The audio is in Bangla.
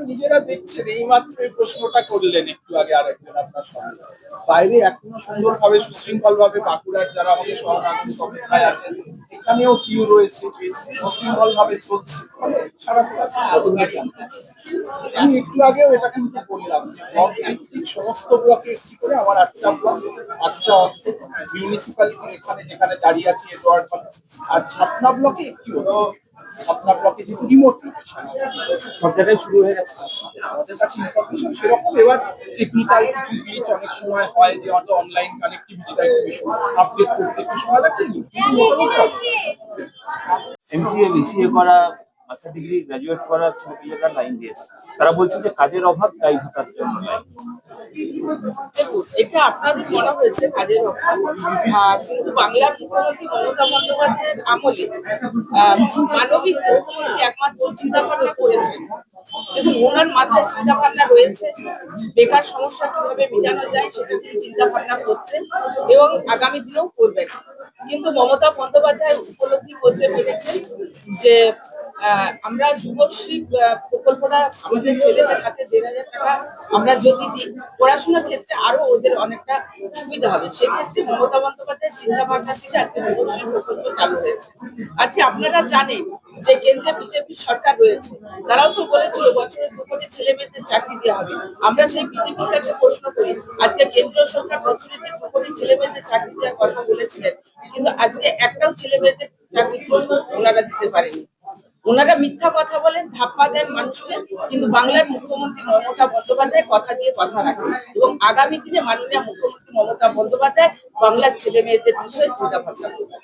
নিজেরা দেখছেন, এইমাত্র এই প্রশ্নটা করলেন একটু আগে আরেকজন আপনার সঙ্গে। বাইরে এখনো সুন্দরভাবে সুশৃঙ্খল ভাবে বাঁকুড়ার যারা আমাদের শরণার্থী অপেক্ষায় আছেন, এখানেও কিউ রয়েছে, সুশৃঙ্খল ভাবে চলছে, খারাপ আছে। আমি একটু আগেও এটা কিন্তু বললাম যে ব্লক ভিত্তিক সমস্ত ব্লকে একটি করে আমার 8টা ব্লক, 8টা মিউনিসিপ্যালিটি এখানে যেখানে দাঁড়িয়ে আছি এডওয়ার্ড হল, আর ছাতনা ব্লকে একটি হলো। ছাতনা ব্লকে যেহেতু রিমোট লোকেশন আছে, সব জায়গায় শুরু হয়ে গেছে। আমাদের কাছে ইনফরমেশন সেরকম, এবার টেকনিক্যাল কিছু গ্লিচ অনেক সময় হয় যে হয়তো অনলাইন কানেক্টিভিটিটা একটু ইস্যু, আপডেট করতে একটু সময় লাগছে, কিন্তু মোটামুটি আছে। এমসিএ বিসিএ করা মাস্টার ডিগ্রি গ্রাজুয়েট করা ছেলেপিলেরা লাইন দিয়েছে, তারা বলছে যে কাজের অভাব, তাই ভাতার জন্য লাইন। দেখুন, এটা আপনাদের মনে হয়েছে কাজের অভাব, কিন্তু বাংলার মুখ্যমন্ত্রী মমতা বন্দ্যোপাধ্যায়ের আমলে মানবিক মুখ্যমন্ত্রী একমাত্র চিন্তা ভাবনা করেছেন। দেখুন, ওনার মাথায় চিন্তা ভাবনা রয়েছে, বেকার সমস্যা কিভাবে মেটানো যায় সেটা তিনি চিন্তা ভাবনা করছেন এবং আগামী দিনেও করবেন। কিন্তু মমতা বন্দ্যোপাধ্যায় উপলব্ধি করতে পেরেছেন যে আমরা যুবশ্রী প্রকল্পটা আমাদের ছেলেদের হাতে 1,500 টাকা আমরা যদি দিই, পড়াশোনার ক্ষেত্রে আরো ওদের অনেকটা সুবিধা হবে। সেক্ষেত্রে মমতা বন্দ্যোপাধ্যায়ের চিন্তা ভাবনা থেকে আজকে যুবশ্রী প্রকল্প চালু হয়েছে। আজকে আপনারা জানেন যে কেন্দ্রে বিজেপি সরকার রয়েছে, তারাও তো বলেছিল বছরে 2 কোটি ছেলে মেয়েদের চাকরি দেওয়া হবে। আমরা সেই বিজেপির কাছে প্রশ্ন করি, আজকে কেন্দ্রীয় সরকার বছরে 2 কোটি ছেলে মেয়েদের চাকরি দেওয়ার কথা বলেছিলেন, কিন্তু আজকে একটাও ছেলে মেয়েদের চাকরি ওনারা দিতে পারেনি। ওনারা মিথ্যা কথা বলেন, ধাপ্পা দেন মানুষকে, কিন্তু বাংলার মুখ্যমন্ত্রী মমতা বন্দ্যোপাধ্যায় কথা দিয়ে কথা রাখেন এবং আগামী দিনে মাননীয় মুখ্যমন্ত্রী মমতা বন্দ্যোপাধ্যায় বাংলার ছেলে মেয়েদের বিষয়ে চিন্তা ভাবনা করবেন।